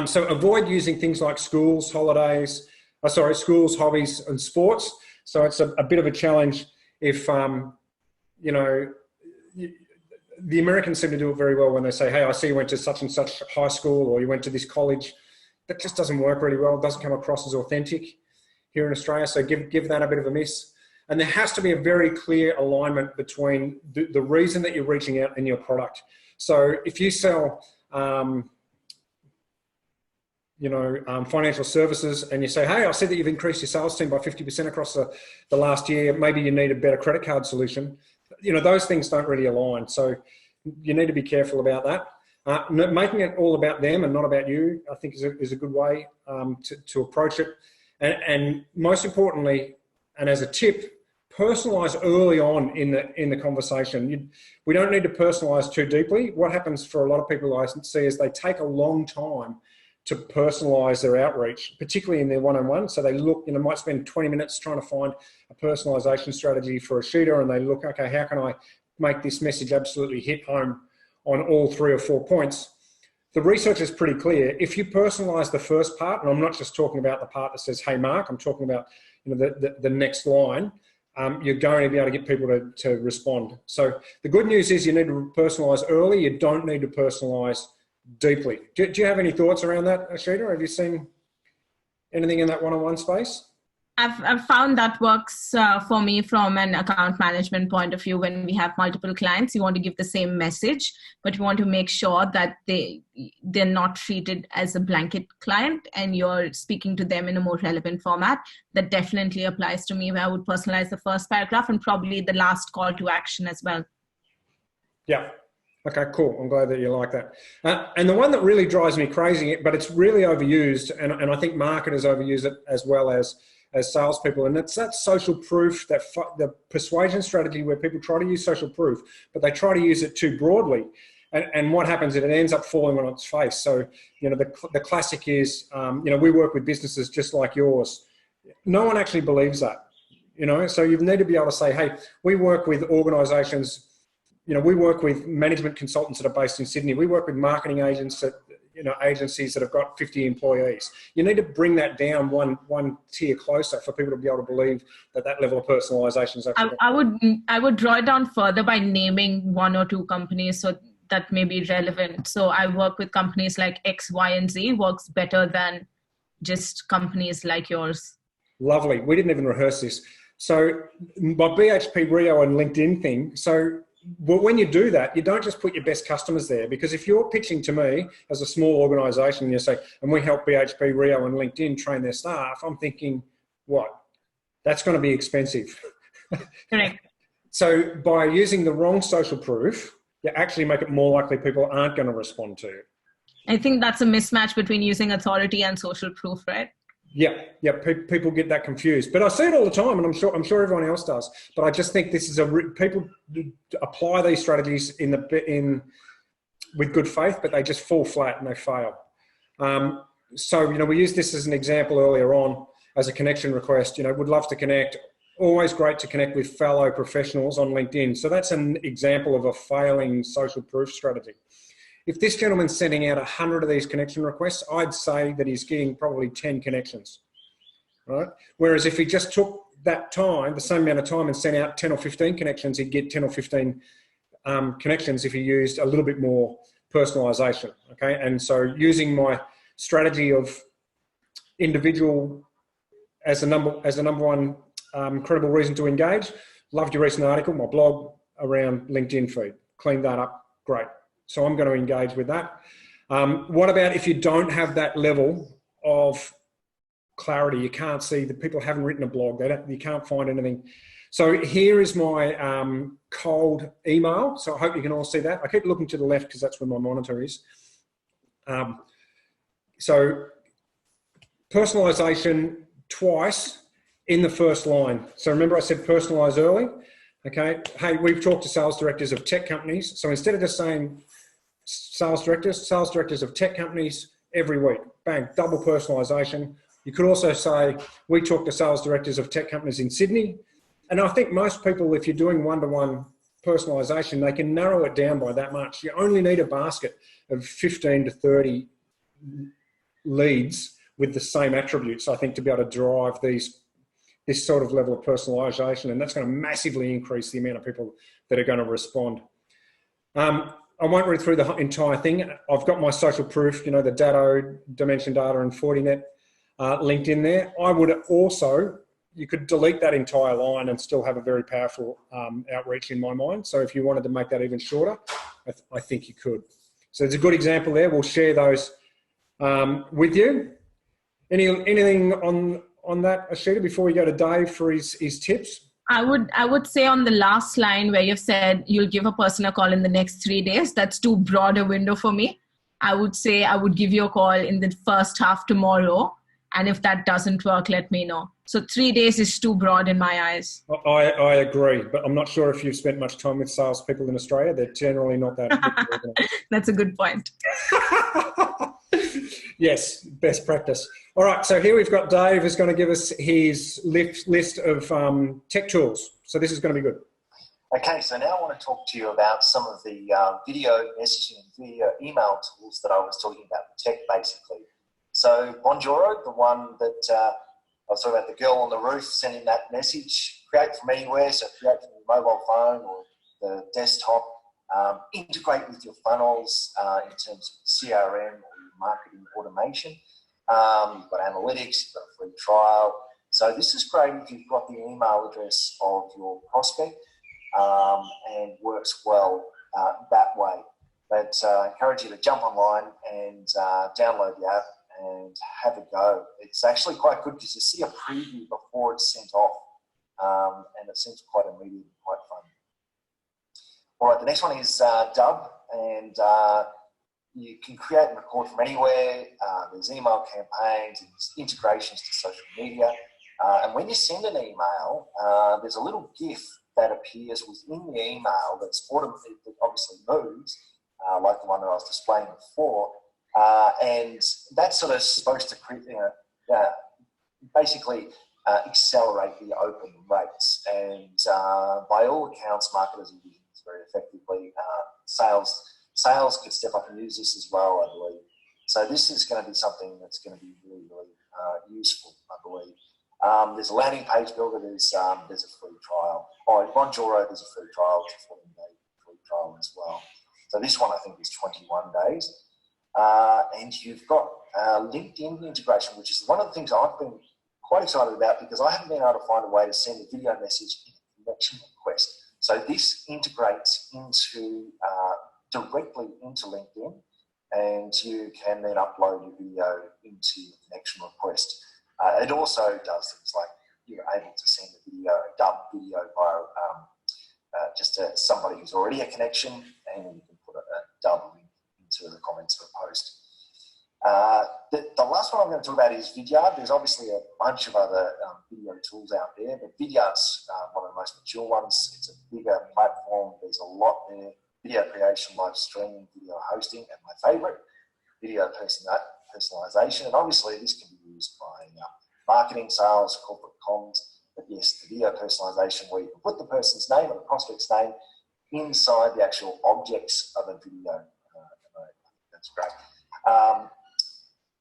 So avoid using things like schools, holidays, schools, hobbies, and sports. So it's a bit of a challenge if, the Americans seem to do it very well when they say, hey, I see you went to such and such high school, or you went to this college. That just doesn't work really well. It doesn't come across as authentic here in Australia. So give that a bit of a miss. And there has to be a very clear alignment between the reason that you're reaching out and your product. So if you sell, financial services, and you say, hey, I see that you've increased your sales team by 50% across the last year. Maybe you need a better credit card solution. Those things don't really align. So you need to be careful about that. Making it all about them and not about you, I think is a good way to approach it. And most importantly, and as a tip, personalize early on in the conversation. We don't need to personalize too deeply. What happens for a lot of people I see is they take a long time to personalize their outreach, particularly in their one-on-one. So they look, might spend 20 minutes trying to find a personalization strategy for Eshita, and they look, okay, how can I make this message absolutely hit home on all 3 or 4 points? The research is pretty clear. If you personalize the first part, and I'm not just talking about the part that says, hey, Mark, I'm talking about the next line, you're going to be able to get people to respond. So the good news is you need to personalize early. You don't need to personalize deeply. Do you have any thoughts around that, Eshita? Have you seen anything in that one-on-one space? I've found that works for me from an account management point of view. When we have multiple clients, you want to give the same message, but you want to make sure that they're not treated as a blanket client and you're speaking to them in a more relevant format. That definitely applies to me, where I would personalize the first paragraph and probably the last call to action as well. Yeah. Okay, cool. I'm glad that you like that. And the one that really drives me crazy, but it's really overused, and I think marketers overuse it as well as salespeople, and it's that social proof, the persuasion strategy where people try to use social proof, but they try to use it too broadly. And what happens is it ends up falling on its face. So, the classic is, we work with businesses just like yours. No one actually believes that, so you need to be able to say, hey, we work with organizations, we work with management consultants that are based in Sydney. We work with marketing agents that, agencies that have got 50 employees. You need to bring that down one tier closer for people to be able to believe that level of personalization is actually. I would draw it down further by naming 1 or 2 companies so that may be relevant. So I work with companies like X, Y, and Z. Works better than just companies like yours. Lovely. We didn't even rehearse this. So my BHP Rio and LinkedIn thing. So when you do that, you don't just put your best customers there, because if you're pitching to me as a small organization, you say, and we help BHP Rio and LinkedIn train their staff, I'm thinking, what? That's going to be expensive. Correct. So by using the wrong social proof, you actually make it more likely people aren't going to respond to you. I think that's a mismatch between using authority and social proof, right? Yeah. People get that confused, but I see it all the time, and I'm sure everyone else does. But I just think this is people apply these strategies with good faith, but they just fall flat and they fail. So we used this as an example earlier on as a connection request. Would love to connect. Always great to connect with fellow professionals on LinkedIn. So that's an example of a failing social proof strategy. If this gentleman's sending out 100 of these connection requests, I'd say that he's getting probably 10 connections, right? Whereas if he just took that time, the same amount of time, and sent out 10 or 15 connections, he'd get 10 or 15 connections if he used a little bit more personalization, okay? And so using my strategy of individual as the number one credible reason to engage. Loved your recent article, my blog around LinkedIn feed. Cleaned that up, great. So I'm going to engage with that. What about if you don't have that level of clarity? You can't see that people haven't written a blog. You can't find anything. So here is my cold email. So I hope you can all see that. I keep looking to the left because that's where my monitor is. So personalization twice in the first line. So remember I said personalize early. Okay. Hey, we've talked to sales directors of tech companies. So instead of just saying sales directors of tech companies every week, bang, double personalization. You could also say, we talk to sales directors of tech companies in Sydney. And I think most people, if you're doing one-to-one personalization, they can narrow it down by that much. You only need a basket of 15 to 30 leads with the same attributes, I think, to be able to drive this sort of level of personalization. And that's going to massively increase the amount of people that are going to respond. I won't read through the entire thing. I've got my social proof, the Datto, Dimension Data and Fortinet linked in there. I would also, you could delete that entire line and still have a very powerful outreach in my mind. So if you wanted to make that even shorter, I think you could. So it's a good example there. We'll share those with you. Anything on that, Eshita, before we go to Dave for his tips? I would say on the last line where you've said you'll give a person a call in the next 3 days, that's too broad a window for me. I would say I would give you a call in the first half tomorrow And if that doesn't work, let me know. So 3 days is too broad in my eyes. I agree, but I'm not sure if you've spent much time with salespeople in Australia. They're generally not that organized. That's a good point. Yes, best practice. All right, so here we've got Dave who's going to give us his list of tech tools. So this is going to be good. Okay, so now I want to talk to you about some of the video messaging, video email tools that I was talking about, the tech basically. So Bonjoro, the one that I was talking about, the girl on the roof sending that message, create from anywhere, so create from your mobile phone or the desktop, integrate with your funnels in terms of CRM or your marketing automation. You've got analytics, you've got a free trial. So this is great if you've got the email address of your prospect and works well that way. But I encourage you to jump online and download the app and have a go. It's actually quite good because you see a preview before it's sent off, and it seems quite immediate and quite fun. All right, the next one is Dub, and you can create and record from anywhere. There's email campaigns, there's integrations to social media, and when you send an email, there's a little GIF that appears within the email that obviously moves, like the one that I was displaying before. And that's sort of supposed to basically accelerate the open rates. And by all accounts, marketers are using this very effectively. Sales could step up and use this as well, I believe. So this is going to be something that's going to be really, really useful, I believe. There's a landing page builder. There's a free trial. Oh, Bonjoro, there's a free trial. It's a 14-day free trial as well. So this one I think is 21 days. And you've got LinkedIn integration, which is one of the things I've been quite excited about because I haven't been able to find a way to send a video message in a connection request. So this integrates directly into LinkedIn, and you can then upload your video into the connection request. It also does things like you're able to send a dub video via somebody who's already a connection, and you can put a dub link into the comments of a post. The last one I'm going to talk about is Vidyard. There's obviously a bunch of other video tools out there, but Vidyard's one of the most mature ones. It's a bigger platform. There's a lot there. Video creation, live streaming, video hosting, and my favourite, video personalisation. And obviously this can be used by marketing, sales, corporate comms. But yes, the video personalisation where you can put the person's name or the prospect's name inside the actual objects of a video. That's great.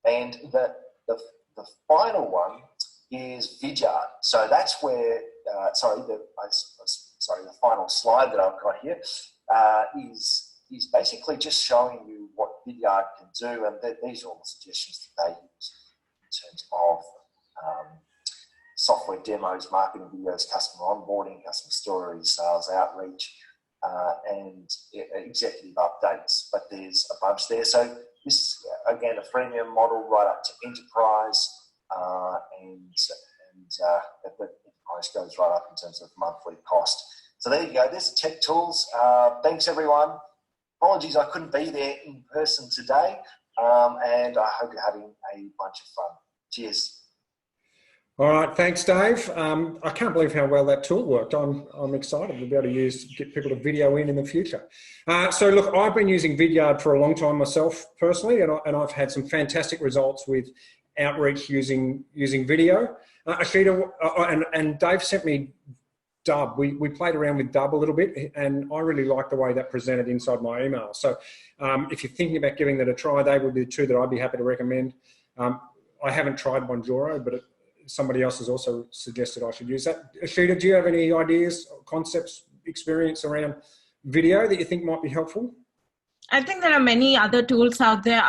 And the final one is Vidyard. So that's where, the final slide that I've got here is basically just showing you what Vidyard can do, and these are all the suggestions that they use in terms of software demos, marketing videos, customer onboarding, customer stories, sales outreach, and executive updates. But there's a bunch there. So this is, again, a freemium model right up to enterprise, and the enterprise goes right up in terms of monthly cost. So there you go. There's the tech tools. Thanks, everyone. Apologies I couldn't be there in person today, and I hope you're having a bunch of fun. Cheers. All right, thanks, Dave. I can't believe how well that tool worked. I'm excited to be able to get people to video in the future. So look, I've been using Vidyard for a long time myself personally, and I've had some fantastic results with outreach using video. Eshita and Dave sent me Dub. We played around with Dub a little bit, and I really like the way that presented inside my email. So if you're thinking about giving that a try, they would be the two that I'd be happy to recommend. I haven't tried Bonjoro, but somebody else has also suggested I should use that. Eshita, do you have any ideas, concepts, experience around video that you think might be helpful? I think there are many other tools out there,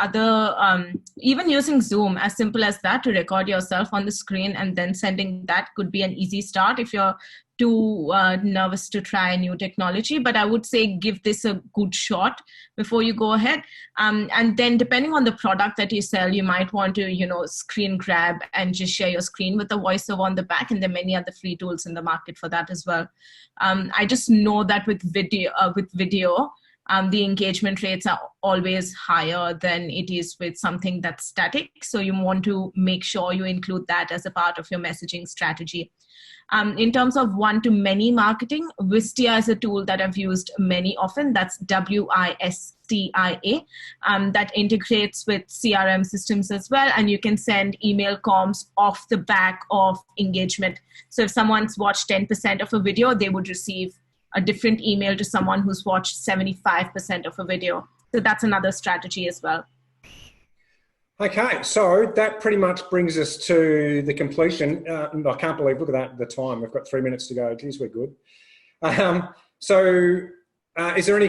even using Zoom, as simple as that, to record yourself on the screen and then sending that could be an easy start if you're too nervous to try a new technology. But I would say give this a good shot before you go ahead. And then depending on the product that you sell, you might want to, screen grab and just share your screen with the voiceover on the back. And there are many other free tools in the market for that as well. I just know that with video, the engagement rates are always higher than it is with something that's static. So you want to make sure you include that as a part of your messaging strategy. In terms of one-to-many marketing, Wistia is a tool that I've used many often. That's WISTIA. That integrates with CRM systems as well. And you can send email comms off the back of engagement. So if someone's watched 10% of a video, they would receive a different email to someone who's watched 75% of a video. So that's another strategy as well. Okay, so that pretty much brings us to the completion. And I can't believe, look at that, the time. We've got 3 minutes to go. Geez, we're good. Is there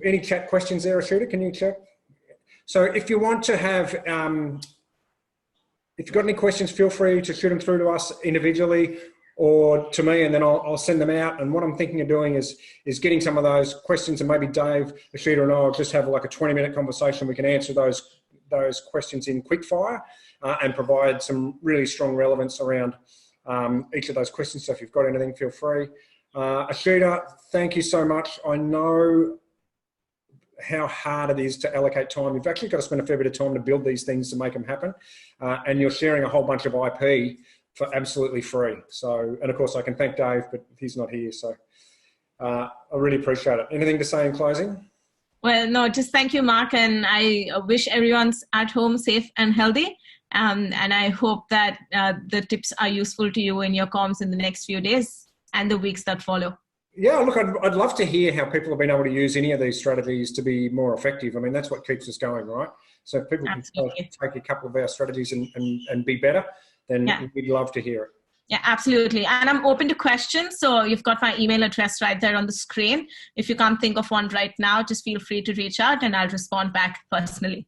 any chat questions there, Eshita? Can you check? So if you want to have, if you've got any questions, feel free to shoot them through to us individually or to me, and then I'll send them out. And what I'm thinking of doing is getting some of those questions, and maybe Dave, Eshita, and I will just have like a 20-minute conversation. We can answer those questions in quickfire and provide some really strong relevance around each of those questions. So if you've got anything, feel free. Eshita, thank you so much. I know how hard it is to allocate time. You've actually got to spend a fair bit of time to build these things to make them happen. And you're sharing a whole bunch of IP for absolutely free. So, and of course I can thank Dave, but he's not here. So I really appreciate it. Anything to say in closing? Well, no, just thank you, Mark. And I wish everyone's at home safe and healthy. And I hope that the tips are useful to you in your comms in the next few days and the weeks that follow. Yeah, look, I'd love to hear how people have been able to use any of these strategies to be more effective. I mean, that's what keeps us going, right? So if people Absolutely. can take a couple of our strategies and be better, then we'd love to hear it. Yeah, absolutely. And I'm open to questions. So you've got my email address right there on the screen. If you can't think of one right now, just feel free to reach out and I'll respond back personally.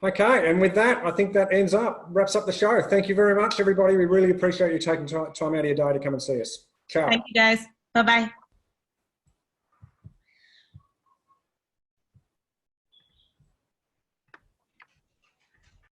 Okay, and with that, I think that wraps up the show. Thank you very much, everybody. We really appreciate you taking time out of your day to come and see us. Ciao. Thank you, guys. Bye-bye.